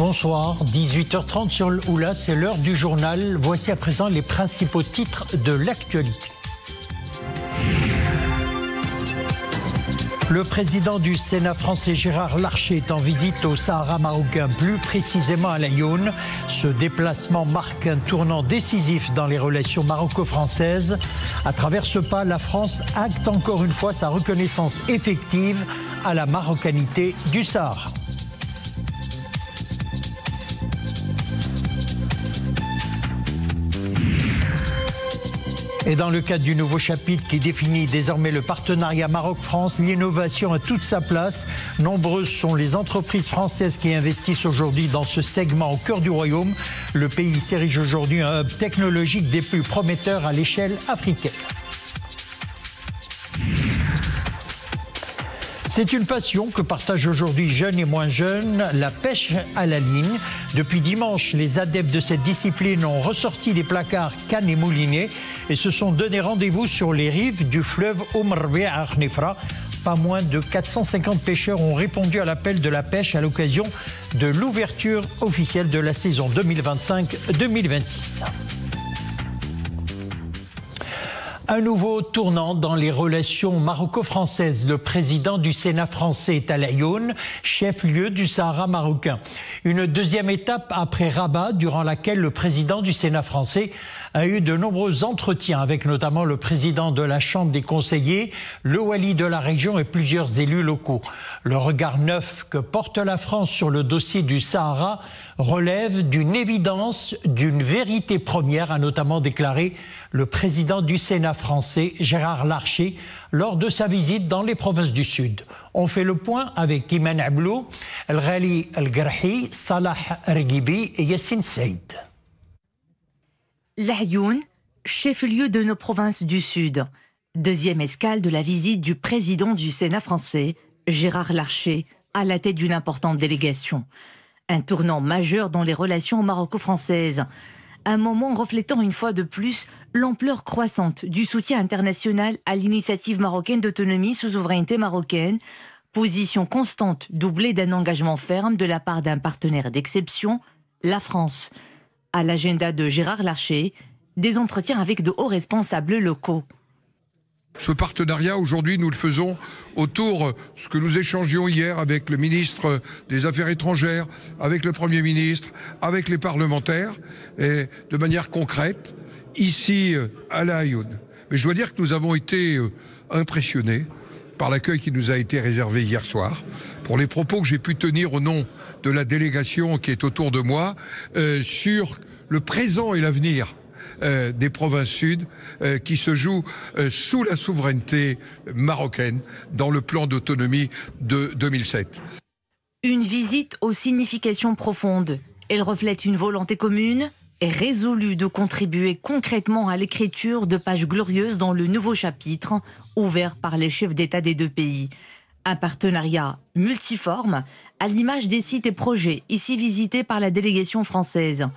Bonsoir, 18h30 sur le Oula, c'est l'heure du journal. Voici à présent les principaux titres de l'actualité. Le président du Sénat français Gérard Larcher est en visite au Sahara marocain, plus précisément à Laayoune. Ce déplacement marque un tournant décisif dans les relations maroco-françaises. À travers ce pas, la France acte encore une fois sa reconnaissance effective à la marocanité du Sahara. Et dans le cadre du nouveau chapitre qui définit désormais le partenariat Maroc-France, l'innovation a toute sa place. Nombreuses sont les entreprises françaises qui investissent aujourd'hui dans ce segment au cœur du royaume. Le pays s'érige aujourd'hui un hub technologique des plus prometteurs à l'échelle africaine. C'est une passion que partagent aujourd'hui jeunes et moins jeunes, la pêche à la ligne. Depuis dimanche, les adeptes de cette discipline ont ressorti des placards, cannes et moulinets et se sont donné rendez-vous sur les rives du fleuve Oumarbia à Khnefra. Pas moins de 450 pêcheurs ont répondu à l'appel de la pêche à l'occasion de l'ouverture officielle de la saison 2025-2026. Un nouveau tournant dans les relations maroco-françaises. Le président du Sénat français est à Laayoune, chef-lieu du Sahara marocain. Une deuxième étape après Rabat, durant laquelle le président du Sénat français a eu de nombreux entretiens avec notamment le président de la Chambre des conseillers, le wali de la région et plusieurs élus locaux. Le regard neuf que porte la France sur le dossier du Sahara relève d'une évidence, d'une vérité première, a notamment déclaré le président du Sénat français, Gérard Larcher, lors de sa visite dans les provinces du Sud. On fait le point avec Iman Ablou, El Ghali El Garhi, Salah Regibi et Yassine Saïd. Laayoune, chef-lieu de nos provinces du Sud. Deuxième escale de la visite du président du Sénat français, Gérard Larcher, à la tête d'une importante délégation. Un tournant majeur dans les relations maroco-françaises. Un moment reflétant une fois de plus l'ampleur croissante du soutien international à l'initiative marocaine d'autonomie sous souveraineté marocaine, position constante doublée d'un engagement ferme de la part d'un partenaire d'exception, la France. À l'agenda de Gérard Larcher, des entretiens avec de hauts responsables locaux. Ce partenariat, aujourd'hui, nous le faisons autour de ce que nous échangions hier avec le ministre des Affaires étrangères, avec le Premier ministre, avec les parlementaires, et de manière concrète, ici à Laayoune. Mais je dois dire que nous avons été impressionnés par l'accueil qui nous a été réservé hier soir, pour les propos que j'ai pu tenir au nom de la délégation qui est autour de moi, sur le présent et l'avenir des provinces sud qui se jouent sous la souveraineté marocaine dans le plan d'autonomie de 2007. Une visite aux significations profondes. Elle reflète une volonté commune et résolue de contribuer concrètement à l'écriture de pages glorieuses dans le nouveau chapitre ouvert par les chefs d'État des deux pays. Un partenariat multiforme à l'image des sites et projets ici visités par la délégation française.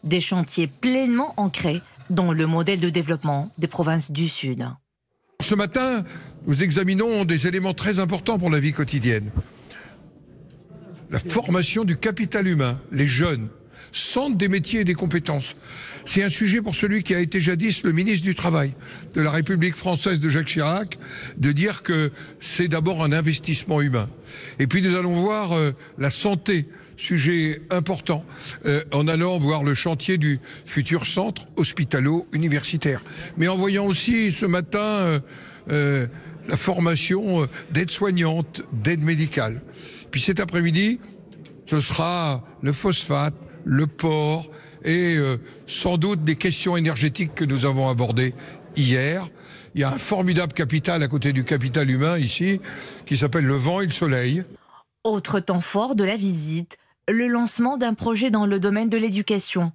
Des chantiers pleinement ancrés dans le modèle de développement des provinces du Sud. Ce matin, nous examinons des éléments très importants pour la vie quotidienne. La formation du capital humain, les jeunes, centre des métiers et des compétences. C'est un sujet pour celui qui a été jadis le ministre du Travail de la République française de Jacques Chirac, de dire que c'est d'abord un investissement humain. Et puis nous allons voir la santé, sujet important, en allant voir le chantier du futur centre hospitalo-universitaire. Mais en voyant aussi ce matin la formation d'aide-soignante, d'aide médicale. Puis cet après-midi, ce sera le phosphate, le porc et sans doute des questions énergétiques que nous avons abordées hier. Il y a un formidable capital à côté du capital humain ici qui s'appelle le vent et le soleil. Autre temps fort de la visite, le lancement d'un projet dans le domaine de l'éducation.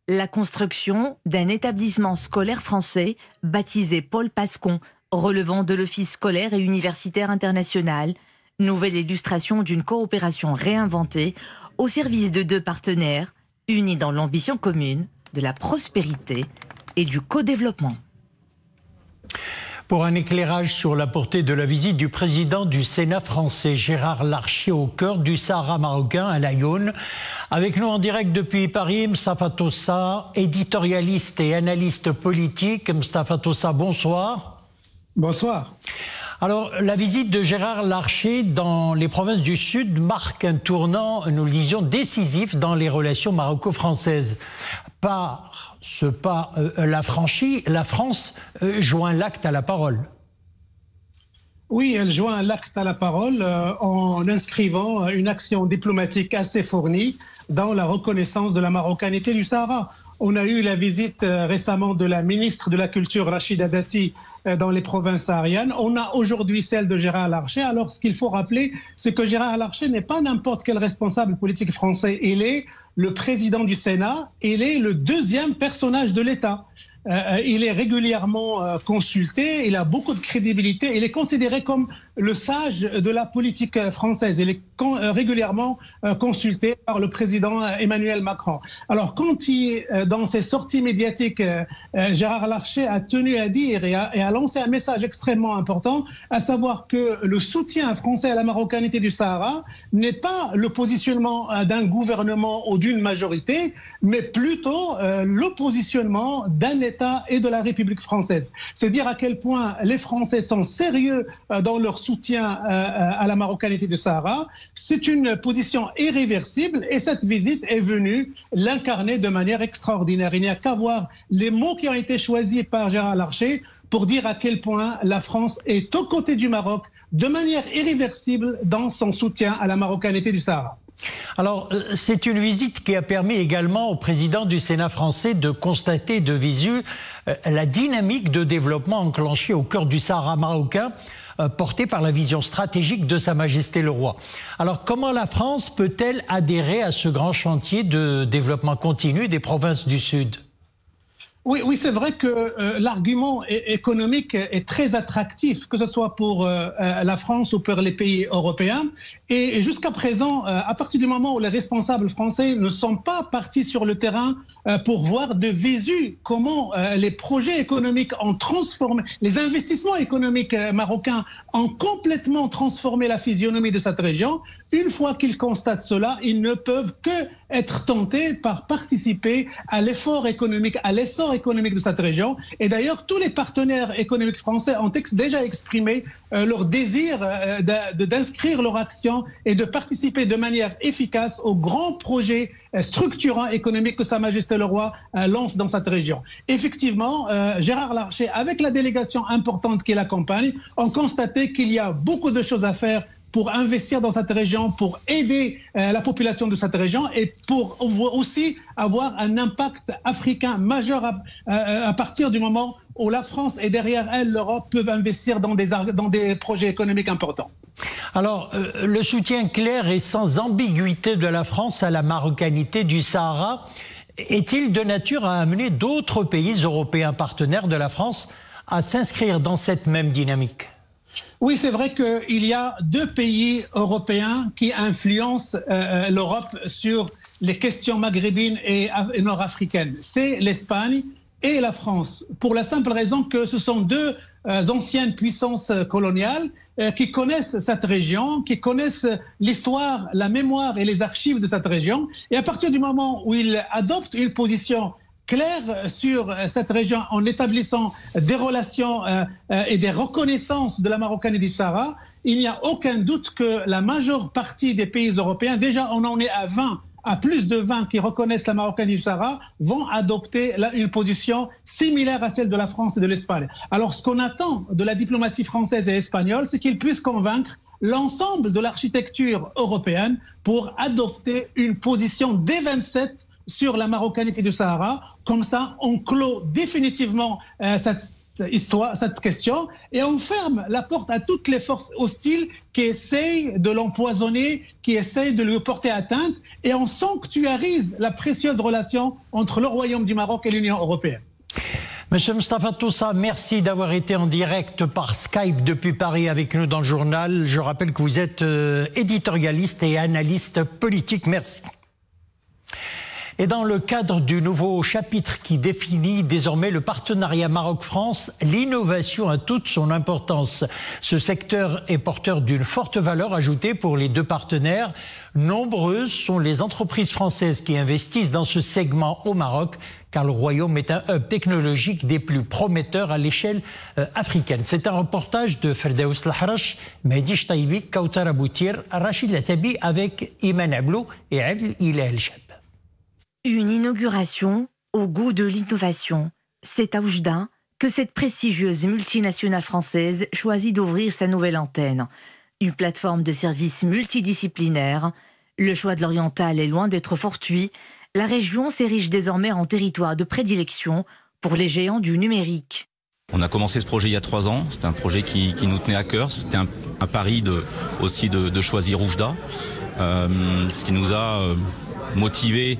La construction d'un établissement scolaire français baptisé Paul Pascon, relevant de l'Office scolaire et universitaire international. Nouvelle illustration d'une coopération réinventée au service de deux partenaires unis dans l'ambition commune de la prospérité et du co-développement. Pour un éclairage sur la portée de la visite du président du Sénat français, Gérard Larcher, au cœur du Sahara marocain, à Laayoune. Avec nous en direct depuis Paris, Mustapha Tossa, éditorialiste et analyste politique. Mustapha Tossa, bonsoir. Bonsoir. Alors, la visite de Gérard Larcher dans les provinces du Sud marque un tournant, nous le disions, décisif dans les relations maroco-françaises. Par ce pas la France joint l'acte à la parole. Oui, elle joint l'acte à la parole en inscrivant une action diplomatique assez fournie dans la reconnaissance de la marocanité du Sahara. On a eu la visite récemment de la ministre de la Culture, Rachida Dati, dans les provinces sahariennes. On a aujourd'hui celle de Gérard Larcher. Alors, ce qu'il faut rappeler, c'est que Gérard Larcher n'est pas n'importe quel responsable politique français. Il est le président du Sénat, il est le deuxième personnage de l'État. Il est régulièrement consulté, il a beaucoup de crédibilité, il est considéré comme le sage de la politique française. Il est régulièrement consulté par le président Emmanuel Macron. Alors quand dans ses sorties médiatiques, Gérard Larcher a tenu à dire et a lancé un message extrêmement important, à savoir que le soutien français à la marocanité du Sahara n'est pas le positionnement d'un gouvernement ou d'une majorité, mais plutôt le positionnement d'un État et de la République française. C'est dire à quel point les Français sont sérieux dans leur soutien à la marocanité du Sahara. C'est une position irréversible et cette visite est venue l'incarner de manière extraordinaire. Il n'y a qu'à voir les mots qui ont été choisis par Gérard Larcher pour dire à quel point la France est aux côtés du Maroc de manière irréversible dans son soutien à la marocanité du Sahara. Alors, c'est une visite qui a permis également au président du Sénat français de constater de visu la dynamique de développement enclenchée au cœur du Sahara marocain, portée par la vision stratégique de Sa Majesté le Roi. Alors, comment la France peut-elle adhérer à ce grand chantier de développement continu des provinces du Sud ? Oui, c'est vrai que l'argument économique est très attractif, que ce soit pour la France ou pour les pays européens. Et jusqu'à présent, à partir du moment où les responsables français ne sont pas partis sur le terrain pour voir de visu comment les projets économiques ont transformé, les investissements économiques marocains ont complètement transformé la physionomie de cette région, une fois qu'ils constatent cela, ils ne peuvent que être tentés par participer à l'effort économique, à l'essor économique de cette région. Et d'ailleurs, tous les partenaires économiques français ont déjà exprimé leur désir d'inscrire leur action et de participer de manière efficace aux grands projets structurants économiques que Sa Majesté le Roi lance dans cette région. Effectivement, Gérard Larcher, avec la délégation importante qui l'accompagne, ont constaté qu'il y a beaucoup de choses à faire pour investir dans cette région, pour aider la population de cette région et pour aussi avoir un impact africain majeur à partir du moment où la France et derrière elle, l'Europe, peuvent investir dans des projets économiques importants. Alors, le soutien clair et sans ambiguïté de la France à la marocanité du Sahara est-il de nature à amener d'autres pays européens partenaires de la France à s'inscrire dans cette même dynamique ? Oui, c'est vrai qu'il y a deux pays européens qui influencent l'Europe sur les questions maghrébines et nord-africaines. C'est l'Espagne et la France, pour la simple raison que ce sont deux anciennes puissances coloniales qui connaissent cette région, qui connaissent l'histoire, la mémoire et les archives de cette région. Et à partir du moment où ils adoptent une position clair sur cette région en établissant des relations et des reconnaissances de la marocanité du Sahara, il n'y a aucun doute que la majeure partie des pays européens, déjà on en est à plus de 20 qui reconnaissent la marocanité du Sahara, vont adopter une position similaire à celle de la France et de l'Espagne. Alors ce qu'on attend de la diplomatie française et espagnole, c'est qu'ils puissent convaincre l'ensemble de l'architecture européenne pour adopter une position des 27 sur la marocanité du Sahara. Comme ça, on clôt définitivement cette question et on ferme la porte à toutes les forces hostiles qui essayent de l'empoisonner, qui essayent de lui porter atteinte, et on sanctuarise la précieuse relation entre le Royaume du Maroc et l'Union européenne. Monsieur Mustapha Tossa, merci d'avoir été en direct par Skype depuis Paris avec nous dans le journal. Je rappelle que vous êtes éditorialiste et analyste politique. Merci. Et dans le cadre du nouveau chapitre qui définit désormais le partenariat Maroc-France, l'innovation a toute son importance. Ce secteur est porteur d'une forte valeur ajoutée pour les deux partenaires. Nombreuses sont les entreprises françaises qui investissent dans ce segment au Maroc, car le Royaume est un hub technologique des plus prometteurs à l'échelle africaine. C'est un reportage de Ferdaous Lahrache, Mehdi Chtaïbi, Kautara Boutir, Rachid Latabi avec Iman Ablou et Adel Ilal Chab. Une inauguration au goût de l'innovation. C'est à Oujda que cette prestigieuse multinationale française choisit d'ouvrir sa nouvelle antenne. Une plateforme de services multidisciplinaires. Le choix de l'oriental est loin d'être fortuit. La région s'érige désormais en territoire de prédilection pour les géants du numérique. On a commencé ce projet il y a 3 ans. C'était un projet qui nous tenait à cœur. C'était un pari aussi de choisir Oujda. Ce qui nous a motivés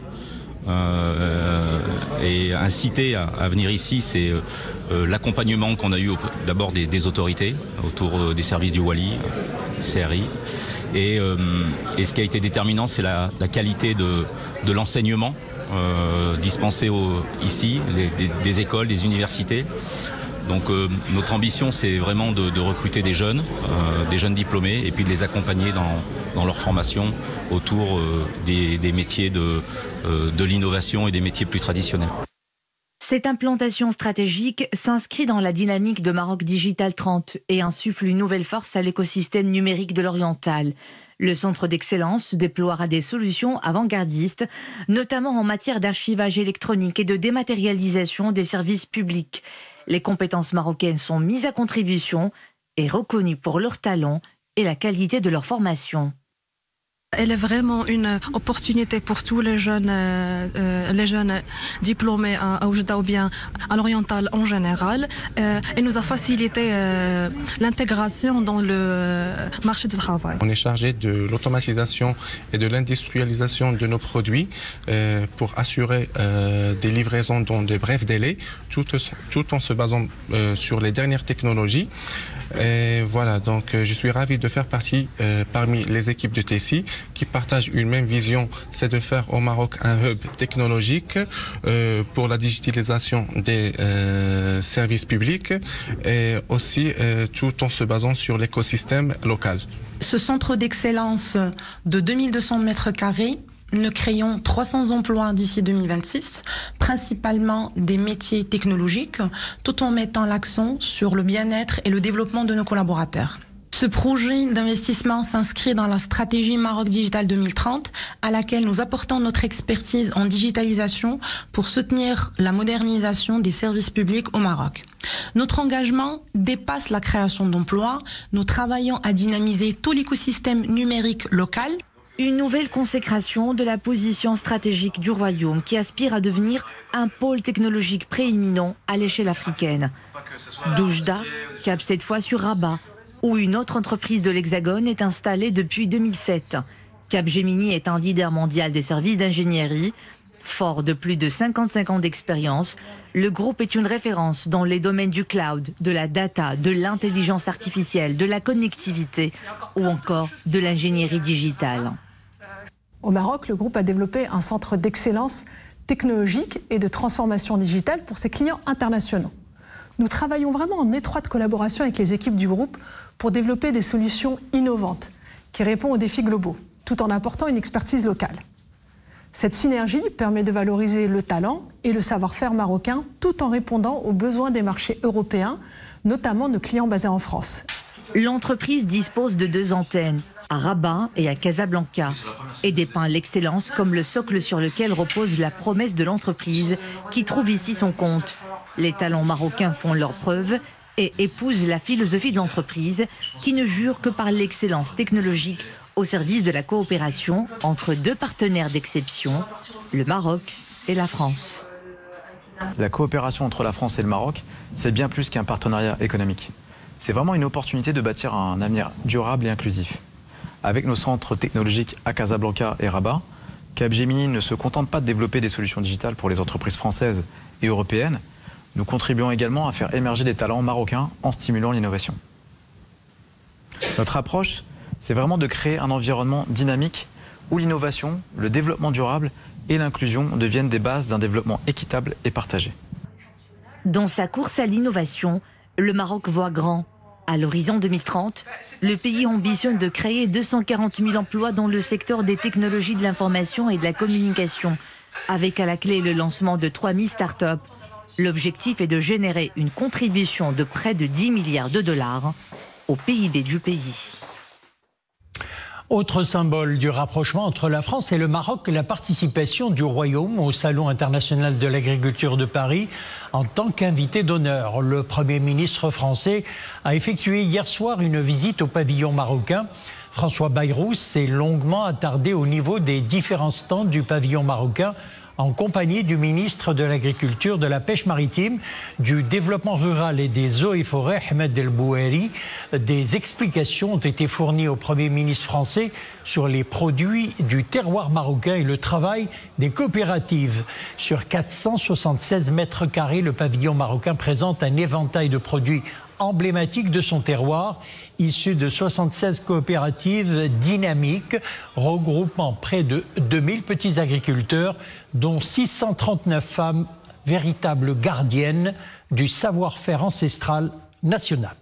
et incité à venir ici, c'est l'accompagnement qu'on a eu d'abord des autorités autour des services du Wali, CRI. Et ce qui a été déterminant, c'est la qualité de l'enseignement dispensé ici, des écoles, des universités. Donc notre ambition, c'est vraiment de recruter des jeunes diplômés et puis de les accompagner dans leur formation autour des métiers de l'innovation et des métiers plus traditionnels. Cette implantation stratégique s'inscrit dans la dynamique de Maroc Digital 30 et insuffle une nouvelle force à l'écosystème numérique de l'Oriental. Le centre d'excellence déploiera des solutions avant-gardistes, notamment en matière d'archivage électronique et de dématérialisation des services publics. Les compétences marocaines sont mises à contribution et reconnues pour leur talent et la qualité de leur formation. Elle est vraiment une opportunité pour tous les jeunes diplômés à Oujda ou bien à l'Oriental en général. Elle nous a facilité l'intégration dans le marché du travail. On est chargé de l'automatisation et de l'industrialisation de nos produits pour assurer des livraisons dans de brefs délais, tout en se basant sur les dernières technologies. Et voilà, donc je suis ravi de faire partie parmi les équipes de Tessi qui partagent une même vision, c'est de faire au Maroc un hub technologique pour la digitalisation des services publics et aussi tout en se basant sur l'écosystème local. Ce centre d'excellence de 2200 mètres carrés, nous créons 300 emplois d'ici 2026, principalement des métiers technologiques, tout en mettant l'accent sur le bien-être et le développement de nos collaborateurs. Ce projet d'investissement s'inscrit dans la stratégie Maroc Digital 2030, à laquelle nous apportons notre expertise en digitalisation pour soutenir la modernisation des services publics au Maroc. Notre engagement dépasse la création d'emplois. Nous travaillons à dynamiser tout l'écosystème numérique local. Une nouvelle consécration de la position stratégique du Royaume qui aspire à devenir un pôle technologique prééminent à l'échelle africaine. D'Oujda cap cette fois sur Rabat, où une autre entreprise de l'Hexagone est installée depuis 2007. Capgemini est un leader mondial des services d'ingénierie. Fort de plus de 55 ans d'expérience, le groupe est une référence dans les domaines du cloud, de la data, de l'intelligence artificielle, de la connectivité ou encore de l'ingénierie digitale. Au Maroc, le groupe a développé un centre d'excellence technologique et de transformation digitale pour ses clients internationaux. Nous travaillons vraiment en étroite collaboration avec les équipes du groupe pour développer des solutions innovantes qui répondent aux défis globaux, tout en apportant une expertise locale. Cette synergie permet de valoriser le talent et le savoir-faire marocain tout en répondant aux besoins des marchés européens, notamment nos clients basés en France. L'entreprise dispose de 2 antennes, à Rabat et à Casablanca, et dépeint l'excellence comme le socle sur lequel repose la promesse de l'entreprise qui trouve ici son compte. Les talents marocains font leurs preuves et épousent la philosophie de l'entreprise qui ne jure que par l'excellence technologique au service de la coopération entre 2 partenaires d'exception, le Maroc et la France. La coopération entre la France et le Maroc, c'est bien plus qu'un partenariat économique. C'est vraiment une opportunité de bâtir un avenir durable et inclusif. Avec nos centres technologiques à Casablanca et Rabat, Capgemini ne se contente pas de développer des solutions digitales pour les entreprises françaises et européennes. Nous contribuons également à faire émerger des talents marocains en stimulant l'innovation. Notre approche, c'est vraiment de créer un environnement dynamique où l'innovation, le développement durable et l'inclusion deviennent des bases d'un développement équitable et partagé. Dans sa course à l'innovation, le Maroc voit grand. À l'horizon 2030, le pays ambitionne de créer 240 000 emplois dans le secteur des technologies de l'information et de la communication, avec à la clé le lancement de 3000 startups. L'objectif est de générer une contribution de près de 10 milliards de dollars au PIB du pays. Autre symbole du rapprochement entre la France et le Maroc, la participation du Royaume au Salon international de l'agriculture de Paris en tant qu'invité d'honneur. Le Premier ministre français a effectué hier soir une visite au pavillon marocain. François Bayrou s'est longuement attardé au niveau des différents stands du pavillon marocain en compagnie du ministre de l'Agriculture, de la Pêche maritime, du Développement rural et des eaux et forêts, Ahmed El Bouheri. Des explications ont été fournies au Premier ministre français sur les produits du terroir marocain et le travail des coopératives. Sur 476 mètres carrés, le pavillon marocain présente un éventail de produits emblématique de son terroir, issu de 76 coopératives dynamiques, regroupant près de 2000 petits agriculteurs, dont 639 femmes, véritables gardiennes du savoir-faire ancestral national.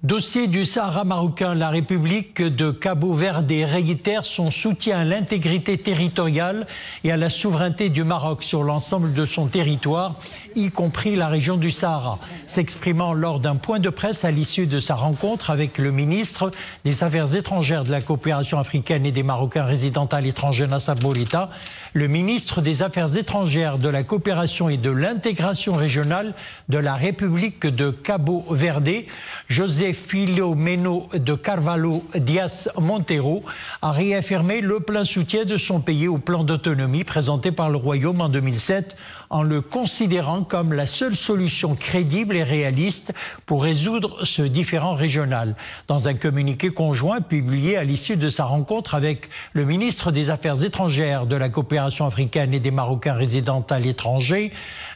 Dossier du Sahara marocain, la République de Cabo Verde réitère son soutien à l'intégrité territoriale et à la souveraineté du Maroc sur l'ensemble de son territoire, y compris la région du Sahara. S'exprimant lors d'un point de presse à l'issue de sa rencontre avec le ministre des Affaires étrangères, de la coopération africaine et des Marocains résidant à l'étranger, Nassar Bourita, le ministre des Affaires étrangères, de la coopération et de l'intégration régionale de la République de Cabo Verde, José Filomeno de Carvalho Dias Monteiro, a réaffirmé le plein soutien de son pays au plan d'autonomie présenté par le Royaume en 2007, en le considérant comme la seule solution crédible et réaliste pour résoudre ce différend régional. Dans un communiqué conjoint publié à l'issue de sa rencontre avec le ministre des Affaires étrangères, de la coopération africaine et des Marocains résidant à l'étranger,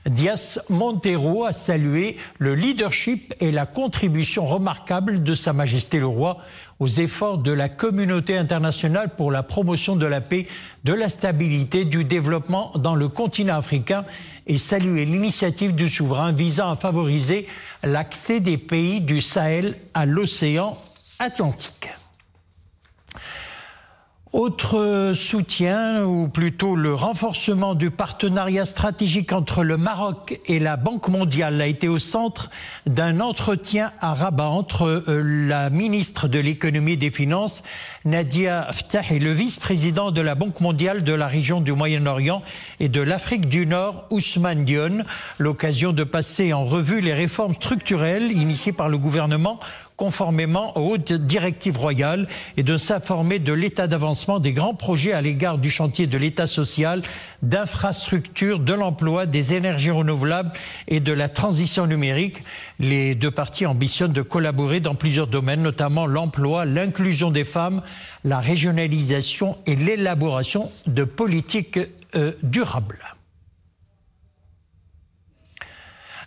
Dias Monteiro a salué le leadership et la contribution remarquable de Sa Majesté le Roi aux efforts de la communauté internationale pour la promotion de la paix, de la stabilité, du développement dans le continent africain et saluer l'initiative du souverain visant à favoriser l'accès des pays du Sahel à l'océan Atlantique. Autre soutien, ou plutôt le renforcement du partenariat stratégique entre le Maroc et la Banque mondiale a été au centre d'un entretien à Rabat entre la ministre de l'économie et des finances, Nadia Ftah, et le vice-président de la Banque mondiale de la région du Moyen-Orient et de l'Afrique du Nord, Ousmane Dione. L'occasion de passer en revue les réformes structurelles initiées par le gouvernement conformément aux hautes directives royales et de s'informer de l'état d'avancement des grands projets à l'égard du chantier de l'État social, d'infrastructures, de l'emploi, des énergies renouvelables et de la transition numérique. Les deux parties ambitionnent de collaborer dans plusieurs domaines, notamment l'emploi, l'inclusion des femmes, la régionalisation et l'élaboration de politiques durables.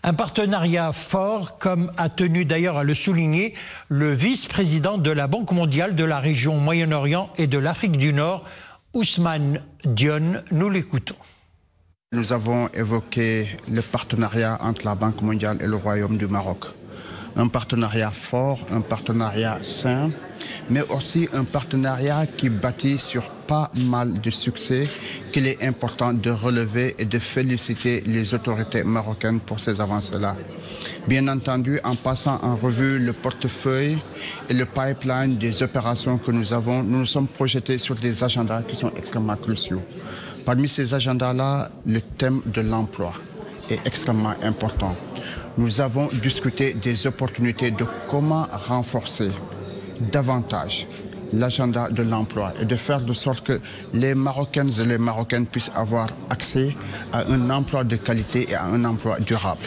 Un partenariat fort, comme a tenu d'ailleurs à le souligner le vice-président de la Banque mondiale de la région Moyen-Orient et de l'Afrique du Nord, Ousmane Dione. Nous l'écoutons. Nous avons évoqué le partenariat entre la Banque mondiale et le Royaume du Maroc. Un partenariat fort, un partenariat sain, mais aussi un partenariat qui bâtit sur pas mal de succès qu'il est important de relever et de féliciter les autorités marocaines pour ces avancées-là. Bien entendu, en passant en revue le portefeuille et le pipeline des opérations que nous avons, nous nous sommes projetés sur des agendas qui sont extrêmement cruciaux. Parmi ces agendas-là, le thème de l'emploi est extrêmement important. Nous avons discuté des opportunités de comment renforcer davantage l'agenda de l'emploi et de faire de sorte que les Marocaines et les Marocains puissent avoir accès à un emploi de qualité et à un emploi durable.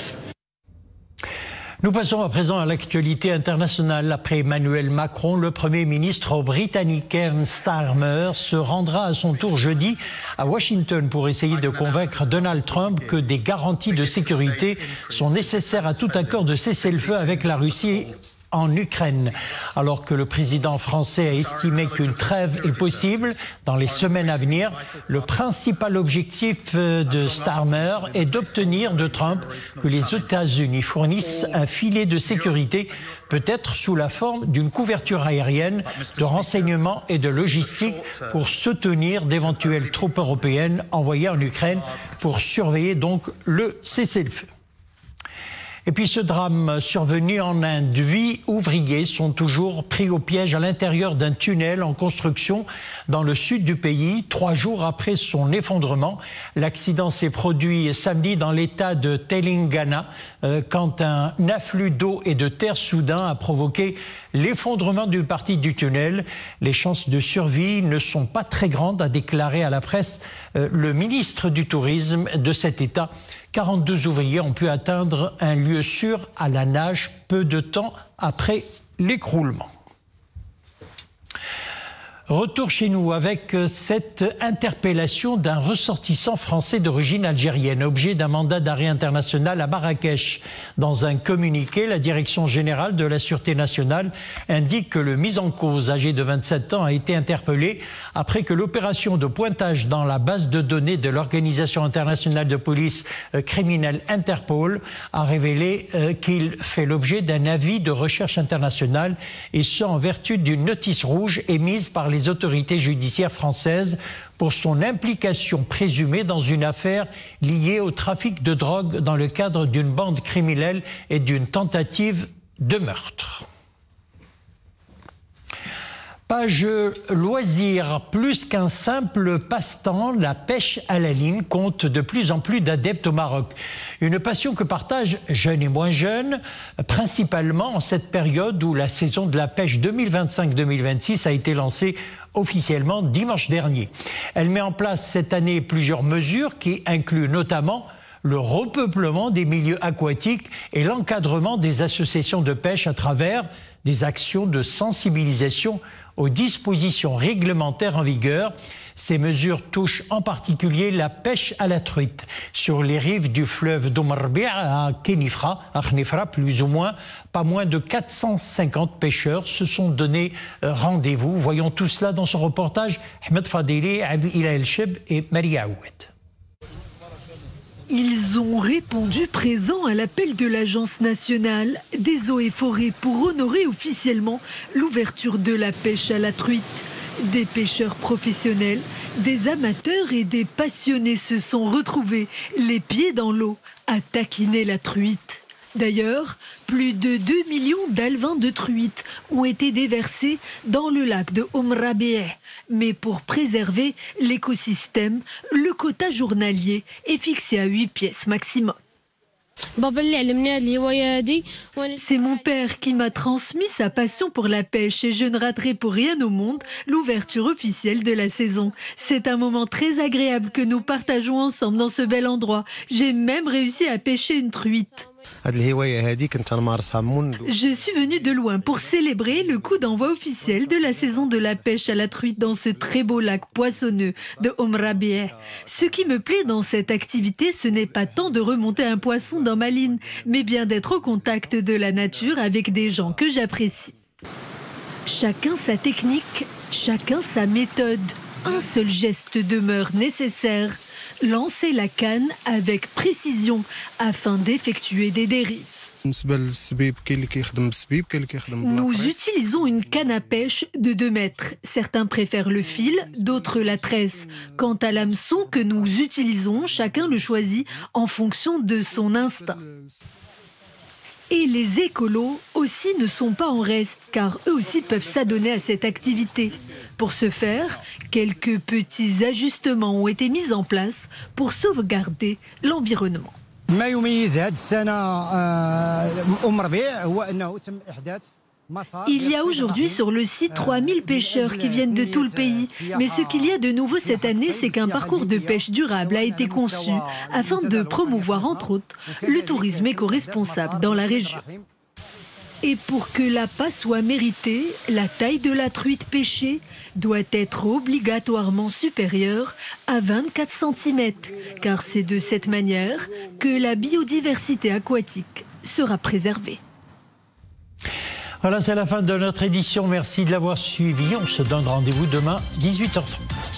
Nous passons à présent à l'actualité internationale. Après Emmanuel Macron, le Premier ministre britannique Keir Starmer se rendra à son tour jeudi à Washington pour essayer de convaincre Donald Trump que des garanties de sécurité sont nécessaires à tout accord de cessez-le-feu avec la Russie en Ukraine. Alors que le président français a estimé qu'une trêve est possible dans les semaines à venir, le principal objectif de Starmer est d'obtenir de Trump que les États-Unis fournissent un filet de sécurité, peut-être sous la forme d'une couverture aérienne, de renseignements et de logistique pour soutenir d'éventuelles troupes européennes envoyées en Ukraine pour surveiller donc le cessez-le-feu. Et puis ce drame survenu en Inde, 8 ouvriers sont toujours pris au piège à l'intérieur d'un tunnel en construction dans le sud du pays, 3 jours après son effondrement. L'accident s'est produit samedi dans l'état de Telangana, quand un afflux d'eau et de terre soudain a provoqué l'effondrement d'une partie du tunnel. Les chances de survie ne sont pas très grandes, a déclaré à la presse le ministre du Tourisme de cet État. 42 ouvriers ont pu atteindre un lieu sûr à la nage peu de temps après l'écroulement. Retour chez nous avec cette interpellation d'un ressortissant français d'origine algérienne, objet d'un mandat d'arrêt international à Marrakech. Dans un communiqué, la Direction générale de la Sûreté nationale indique que le mis en cause, âgé de 27 ans, a été interpellé après que l'opération de pointage dans la base de données de l'Organisation internationale de police criminelle Interpol a révélé qu'il fait l'objet d'un avis de recherche internationale, et ce en vertu d'une notice rouge émise par les autorités judiciaires françaises pour son implication présumée dans une affaire liée au trafic de drogue dans le cadre d'une bande criminelle et d'une tentative de meurtre. Page loisirs, plus qu'un simple passe-temps, la pêche à la ligne compte de plus en plus d'adeptes au Maroc. Une passion que partagent jeunes et moins jeunes, principalement en cette période où la saison de la pêche 2025-2026 a été lancée officiellement dimanche dernier. Elle met en place cette année plusieurs mesures qui incluent notamment le repeuplement des milieux aquatiques et l'encadrement des associations de pêche à travers des actions de sensibilisation aux dispositions réglementaires en vigueur. Ces mesures touchent en particulier la pêche à la truite. Sur les rives du fleuve d'Oumarbia à Khénifra, plus ou moins, pas moins de 450 pêcheurs se sont donné rendez-vous. Voyons tout cela dans son reportage. Ahmed Fadili, Abdel El Cheb et Maria Aoued. Ils ont répondu présent à l'appel de l'Agence nationale des eaux et forêts pour honorer officiellement l'ouverture de la pêche à la truite. Des pêcheurs professionnels, des amateurs et des passionnés se sont retrouvés les pieds dans l'eau à taquiner la truite. D'ailleurs, plus de 2 millions d'alevins de truite ont été déversés dans le lac de Oumrabieh. Mais pour préserver l'écosystème, le quota journalier est fixé à 8 pièces maximum. C'est mon père qui m'a transmis sa passion pour la pêche et je ne raterai pour rien au monde l'ouverture officielle de la saison. C'est un moment très agréable que nous partageons ensemble dans ce bel endroit. J'ai même réussi à pêcher une truite. Je suis venu de loin pour célébrer le coup d'envoi officiel de la saison de la pêche à la truite dans ce très beau lac poissonneux de Oumrabieh. Ce qui me plaît dans cette activité, ce n'est pas tant de remonter un poisson dans ma ligne, mais bien d'être au contact de la nature avec des gens que j'apprécie. Chacun sa technique, chacun sa méthode. Un seul geste demeure nécessaire, lancer la canne avec précision afin d'effectuer des dérives. Nous utilisons une canne à pêche de 2 mètres. Certains préfèrent le fil, d'autres la tresse. Quant à l'hameçon que nous utilisons, chacun le choisit en fonction de son instinct. Et les écolos aussi ne sont pas en reste, car eux aussi peuvent s'adonner à cette activité. Pour ce faire, quelques petits ajustements ont été mis en place pour sauvegarder l'environnement. Il y a aujourd'hui sur le site 3000 pêcheurs qui viennent de tout le pays. Mais ce qu'il y a de nouveau cette année, c'est qu'un parcours de pêche durable a été conçu afin de promouvoir, entre autres, le tourisme éco-responsable dans la région. Et pour que l'appât soit mérité, la taille de la truite pêchée doit être obligatoirement supérieure à 24 cm, car c'est de cette manière que la biodiversité aquatique sera préservée. Voilà, c'est la fin de notre édition. Merci de l'avoir suivi. On se donne rendez-vous demain, 18h30.